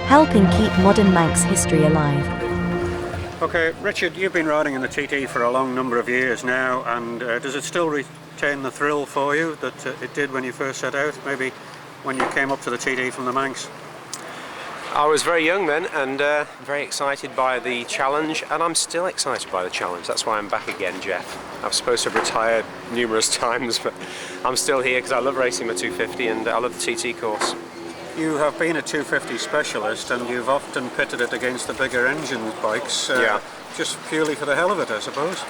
helping keep modern Manx history alive. Okay, Richard, you've been riding in the TT for a long number of years now, and does it still retain the thrill for you that it did when you first set out, maybe when you came up to the TT from the Manx? I was very young then and very excited by the challenge, and I'm still excited by the challenge. That's why I'm back again, Geoff. I was supposed to have retired numerous times, but I'm still here because I love racing my 250 and I love the TT course. You have been a 250 specialist and you've often pitted it against the bigger engine bikes, just purely for the hell of it, I suppose.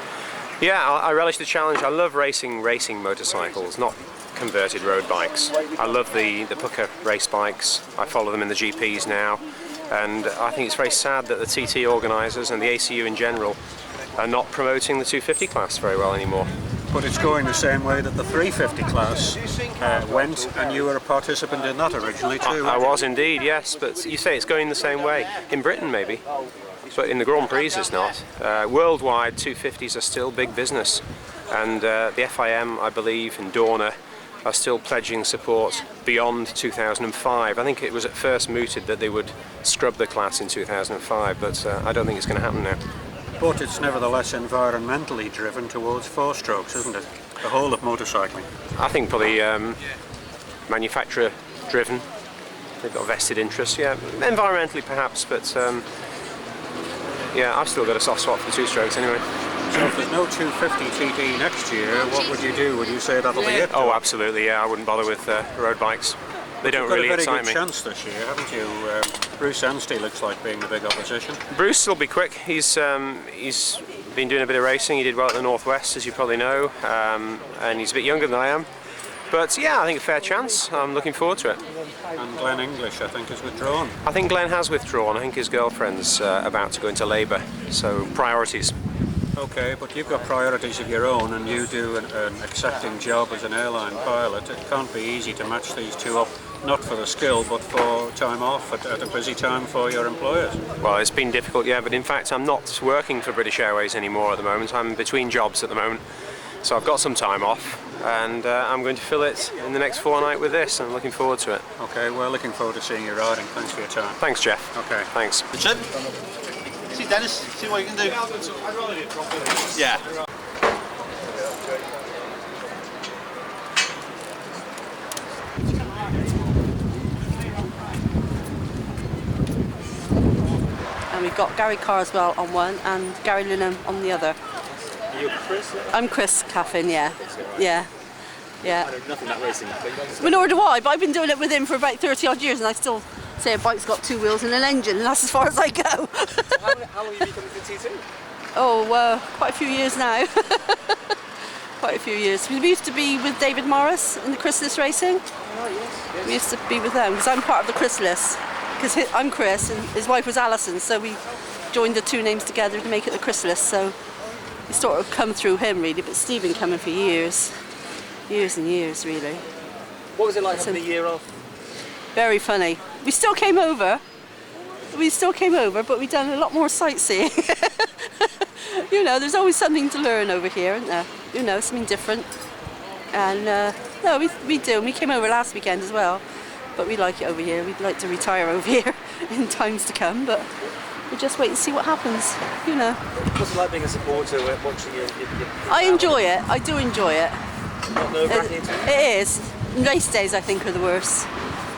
Yeah, I relish the challenge. I love racing motorcycles, not converted road bikes. I love the pucker race bikes. I follow them in the GPs now, and I think it's very sad that the TT organisers and the ACU in general are not promoting the 250 class very well anymore. But it's going the same way that the 350 class went, and you were a participant in that originally too. I was indeed, yes, but you say it's going the same way. In Britain maybe, but in the Grand Prix it's not. Worldwide 250s are still big business, and the FIM, I believe, and Dorna are still pledging support beyond 2005. I think it was at first mooted that they would scrub the class in 2005, but I don't think it's going to happen now. But it's nevertheless environmentally driven towards four-strokes, isn't it? The whole of motorcycling. I think probably manufacturer driven. They've got vested interests, yeah. Environmentally perhaps, but yeah, I've still got a soft spot for two-strokes anyway. So if there's no 250 TT next year, what would you do? Would you say that'll be it? Oh, absolutely, yeah. I wouldn't bother with road bikes. They don't really excite me. You've got a very good chance this year, haven't you? Bruce Anstey looks like being the big opposition. Bruce will be quick. He's been doing a bit of racing. He did well at the Northwest, as you probably know, and he's a bit younger than I am. But yeah, I think a fair chance. I'm looking forward to it. And Glenn English, I think, is withdrawn. I think Glenn has withdrawn. I think his girlfriend's about to go into labour. So priorities. Okay, but you've got priorities of your own, and you do an exacting job as an airline pilot. It can't be easy to match these two up, not for the skill, but for time off at a busy time for your employers. Well, it's been difficult, yeah, but in fact I'm not working for British Airways anymore at the moment. I'm between jobs at the moment, so I've got some time off, and I'm going to fill it in the next fortnight with this, and I'm looking forward to it. Okay, well, looking forward to seeing you riding. Thanks for your time. Thanks, Geoff. Okay. Thanks. Richard? See Dennis, see what you can do. Yeah. And we've got Gary Carswell on one and Gary Linham on the other. Are you Chris? I'm Chris Caffyn, yeah. Yeah. Yeah. I know nothing about racing. Well, nor do I, but I've been doing it with him for about 30 odd years and I still say a bike's got two wheels and an engine, and that's as far as I go. So how long have you been coming to TT? Oh, quite a few years now. Quite a few years. We used to be with David Morris in the Chrysalis racing. Oh, yes. We used to be with them, because I'm part of the Chrysalis. Because I'm Chris and his wife was Alison, so we joined the two names together to make it the Chrysalis. So we sort of come through him really, but Steve been coming for years. Years and years, really. What was it like having a year off? Very funny. We still came over, but we've done a lot more sightseeing. You know, there's always something to learn over here, isn't there? You know, something different. And no, we do. We came over last weekend as well, but we like it over here. We'd like to retire over here in times to come, but we'll just wait and see what happens, you know. What's it like being a supporter, watching your I enjoy it. I do enjoy it. Not nerve-wracking? It is. Race days, I think, are the worst.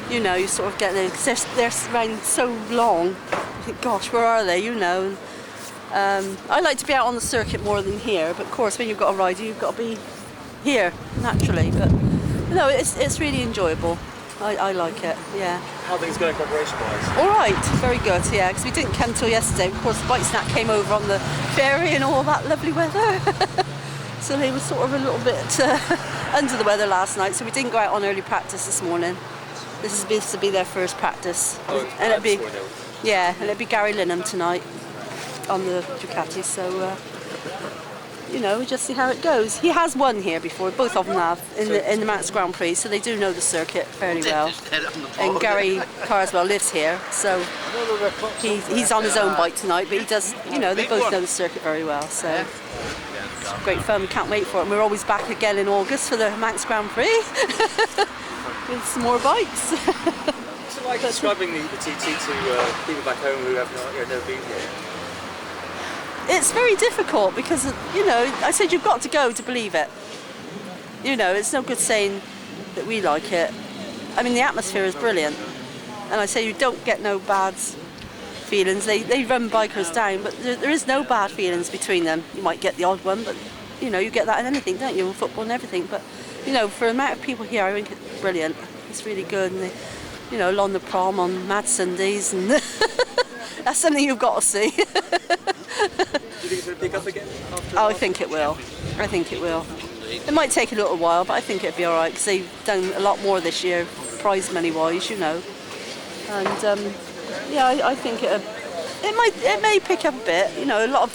You know, you sort of get there, because they're around so long. You think, gosh, where are they, you know? I like to be out on the circuit more than here, but of course when you've got a rider you've got to be here, naturally. But no, it's really enjoyable. I like it, yeah. How are things going preparation-wise? All right, very good, yeah, because we didn't come till yesterday. Of course, Bike Snack came over on the ferry and all that lovely weather. So they were sort of a little bit under the weather last night, so we didn't go out on early practice this morning. This is supposed to be their first practice. And it'd be, yeah, and it'd be Gary Linham tonight on the Ducati, so you know, we just see how it goes. He has won here before, both of them have, in the Manx Grand Prix, so they do know the circuit fairly well. And Gary Carswell lives here, so he's on his own bike tonight, but he does, you know, they both know the circuit very well, so it's great fun. We can't wait for it. And we're always back again in August for the Manx Grand Prix with some more bikes. What's it like describing the TT to people back home who have never been here? It's very difficult because, you know, I said you've got to go to believe it. You know, it's no good saying that we like it. I mean, the atmosphere is brilliant. And I say you don't get no bad feelings. They run bikers down, but there is no bad feelings between them. You might get the odd one, but, you know, you get that in anything, don't you, in football and everything. But, you know, for the amount of people here, I think it's brilliant. It's really good. And they, you know, along the prom on Mad Sundays, and that's something you've got to see. Do you think it's going to pick up again? Oh, I think it will. I think it will. It might take a little while, but I think it'll be all right because they've done a lot more this year, prize money wise, you know. And yeah, I think it may pick up a bit. You know, a lot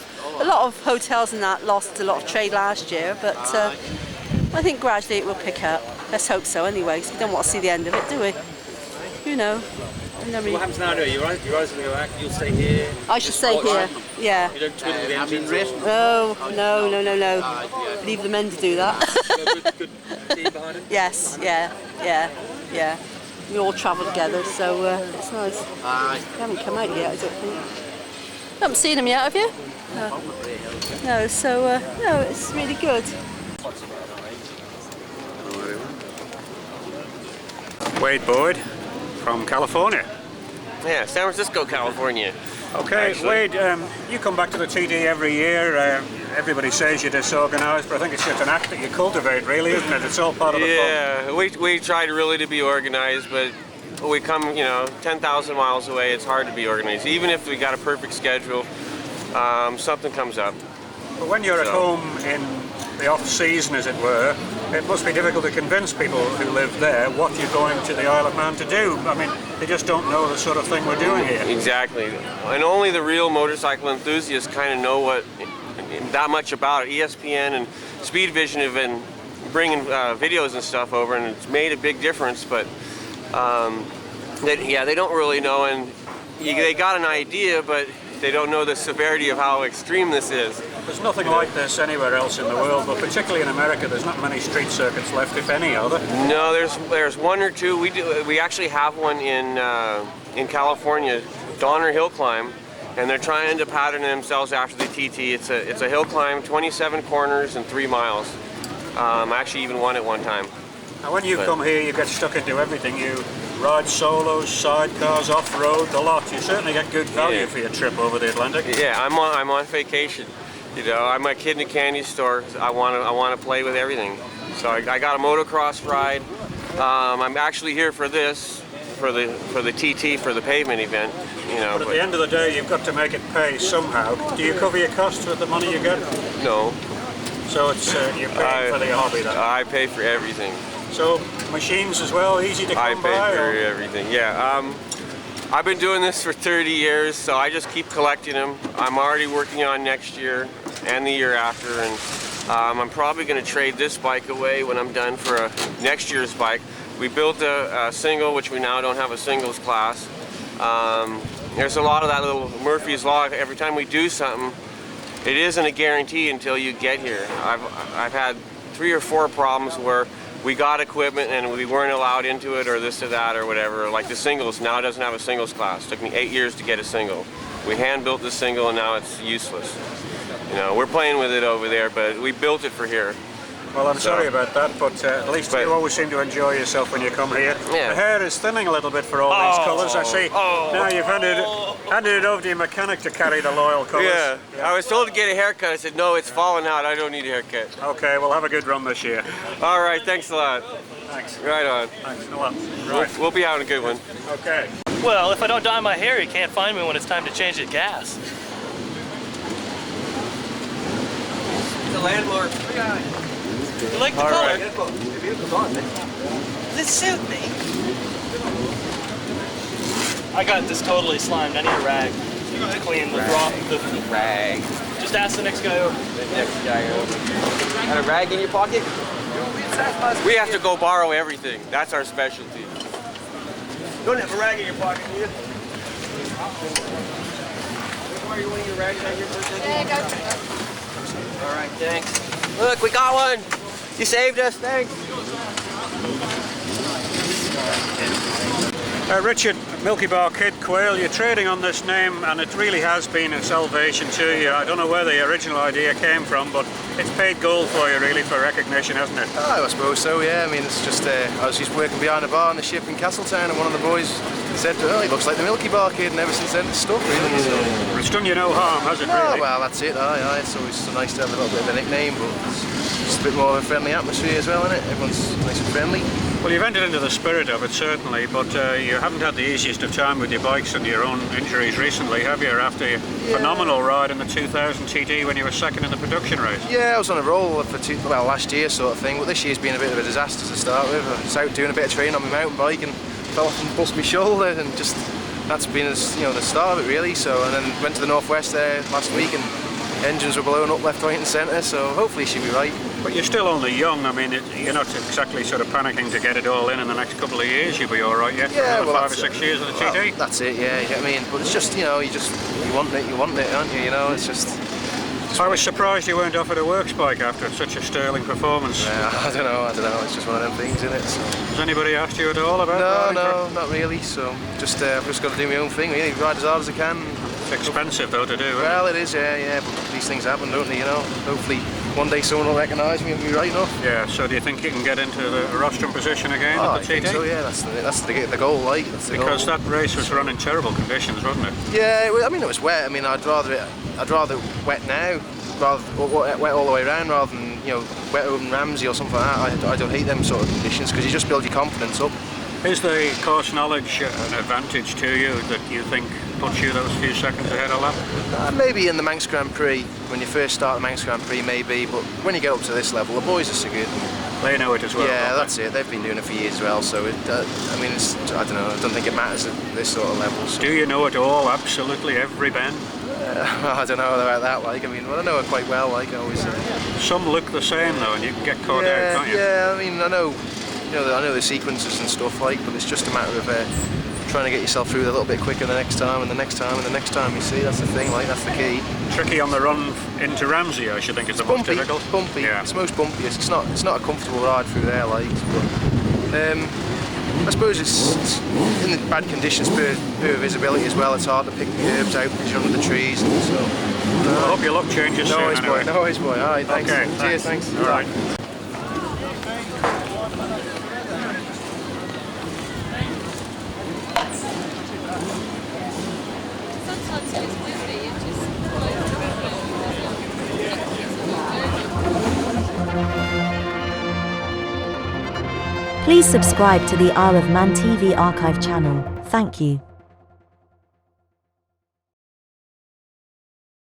of hotels and that lost a lot of trade last year, but I think gradually it will pick up. Let's hope so, anyway. Because we don't want to see the end of it, do we? You know. So what happens now? You're guys going to go back. You'll stay here. I should stay here. Yeah. You don't twiddle with the engines. No. Leave the men to do that. Good team behind it. Yes. Yeah. We all travel together, so it's nice. We haven't come out yet, I don't think. You haven't seen them yet, have you? No. So no, it's really good. Wade Boyd from California. Yeah, San Francisco, California. Okay, Actually. Wade, you come back to the TD every year. Everybody says you're disorganised, but I think it's just an act that you cultivate, really, isn't it? It's all part of the fun. Yeah, we tried really to be organized, but we come, 10,000 miles away. It's hard to be organized. Even if we got a perfect schedule, something comes up. But when you're at home in the off-season, as it were, it must be difficult to convince people who live there what you're going to the Isle of Man to do. I mean, they just don't know the sort of thing we're doing here. Exactly. And only the real motorcycle enthusiasts kind of know that much about it. ESPN and Speed Vision have been bringing videos and stuff over, and it's made a big difference, but they don't really know, and they got an idea, but they don't know the severity of how extreme this is. There's nothing like this anywhere else in the world, but particularly in America, there's not many street circuits left, if any, are there? No, there's one or two. We actually have one in California, Donner Hill Climb, and they're trying to pattern themselves after the TT. It's a hill climb, 27 corners and 3 miles. I actually even won it one time. Now, when you come here, you get stuck into everything. You ride solos, sidecars, off-road, the lot. You certainly get good value for your trip over the Atlantic. Yeah, I'm on vacation. I'm a kid in a candy store. I want to play with everything. So I got a motocross ride. I'm actually here for this, for the TT, for the pavement event. But at the end of the day, you've got to make it pay somehow. Do you cover your costs with the money you get? No. So it's you're paying for the hobby then? I pay for everything. So machines as well, easy to come by? I pay for everything, yeah. I've been doing this for 30 years, so I just keep collecting them. I'm already working on next year and the year after, and I'm probably going to trade this bike away when I'm done for next year's bike. We built a single, which we now don't have a singles class. There's a lot of that little Murphy's Law. Every time we do something, it isn't a guarantee until you get here. I've had 3 or 4 problems where we got equipment and we weren't allowed into it, or this or that or whatever. Like the singles now doesn't have a singles class. It took me 8 years to get a single. We hand built the single and now it's useless. We're playing with it over there, but we built it for here. Well, I'm sorry about that, but at least you always seem to enjoy yourself when you come here. Yeah. The hair is thinning a little bit for all these colours, I see. Now you've handed it over to your mechanic to carry the loyal colours. Yeah. I was told to get a haircut. I said, no, it's falling out. I don't need a haircut. Okay, we'll have a good run this year. All right, thanks a lot. Thanks. Right on. Thanks a lot. Right. We'll be having a good one. Okay. Well, if I don't dye my hair, you can't find me when it's time to change the gas. The landlord. You like the All color? right. Does it suit me? I got this totally slimed. I need a rag to clean the Rag. Just ask the next guy over. The next guy over. Got a rag in your pocket? We have to go borrow everything. That's our specialty. Don't have a rag in your pocket, do you? Are you wanting your rags out here for a second? Yeah, go. All right, thanks. Look, we got one. You saved us, thanks. Richard, Milky Bar Kid, Quayle, you're trading on this name and it really has been a salvation to you. I don't know where the original idea came from, but it's paid gold for you really for recognition, hasn't it? Oh, I suppose so, yeah. I mean, it's just, I was just working behind a bar on the ship in Castletown and one of the boys said, oh, he looks like the Milky Bar Kid, and ever since then it's stuck really. So. Well, it's done you no harm, has it really? Oh, well, that's it, aye. It's always so nice to have a little bit of a nickname, but it's just a bit more of a friendly atmosphere as well, isn't it? Everyone's nice and friendly. Well, you've entered into the spirit of it, certainly, but you haven't had the easiest of time with your bikes and your own injuries recently, have you? After your phenomenal ride in the 2000 TD when you were second in the production race. Yeah, I was on a roll for last year sort of thing, but this year's been a bit of a disaster to start with. I was out doing a bit of training on my mountain bike and fell off and bust my shoulder, and just that's been the start of it really. So, and then went to the northwest there last week, and engines were blowing up left, right, and centre. So hopefully she'll be right. But you're still only young. I mean, you're not exactly sort of panicking to get it all in the next couple of years. You'll be all right yet. Yeah, for another 5 or 6 years of the TD. Well, that's it. Yeah, you get what I mean. But it's just you want it, aren't you? You know, it's just. I was surprised you weren't offered a works bike after such a sterling performance. Yeah, I don't know. It's just one of them things, isn't it? So. Has anybody asked you at all about No, not really. So I've just got to do my own thing, really. Ride as hard as I can. It's expensive though to do. Well, it is, yeah. But these things happen, don't they? You know. Hopefully, one day someone will recognise me and be right enough. Yeah. So do you think you can get into the rostrum position again at the TD? I think so. Yeah, that's the goal, like. That's the because goal. that race was run in terrible conditions, wasn't it? Yeah. I mean, it was wet. I mean, I'd rather wet now. Rather wet all the way around rather than wet over Ramsey or something like that. I don't hate them sort of conditions because you just build your confidence up. Is the course knowledge an advantage to you that you think puts you those few seconds ahead of lap? Maybe in the Manx Grand Prix, when you first start the Manx Grand Prix, maybe, but when you get up to this level, the boys are so good. They know it as well. Yeah, that's it. They've been doing it for years as well, so I don't know. I don't think it matters at this sort of level. So. Do you know it all, absolutely every bend? I don't know about that. I know it quite well. I always. Some look the same though, and you can get caught out, can't you? Yeah, I mean, I know the sequences and stuff but it's just a matter of trying to get yourself through it a little bit quicker the next time and the next time and the next time. You see, that's the thing. That's the key. Tricky on the run into Ramsey, I should think, is the most difficult. Bumpy. Yeah. It's most bumpy. It's not a comfortable ride through there, but. I suppose it's in the bad conditions, poor visibility as well. It's hard to pick the curbs out because you're under the trees. And so. I hope your luck changes soon. No worries, boy. All right, thanks. Okay, cheers, thanks. All right. Please subscribe to the IoM TV archive channel. Thank you.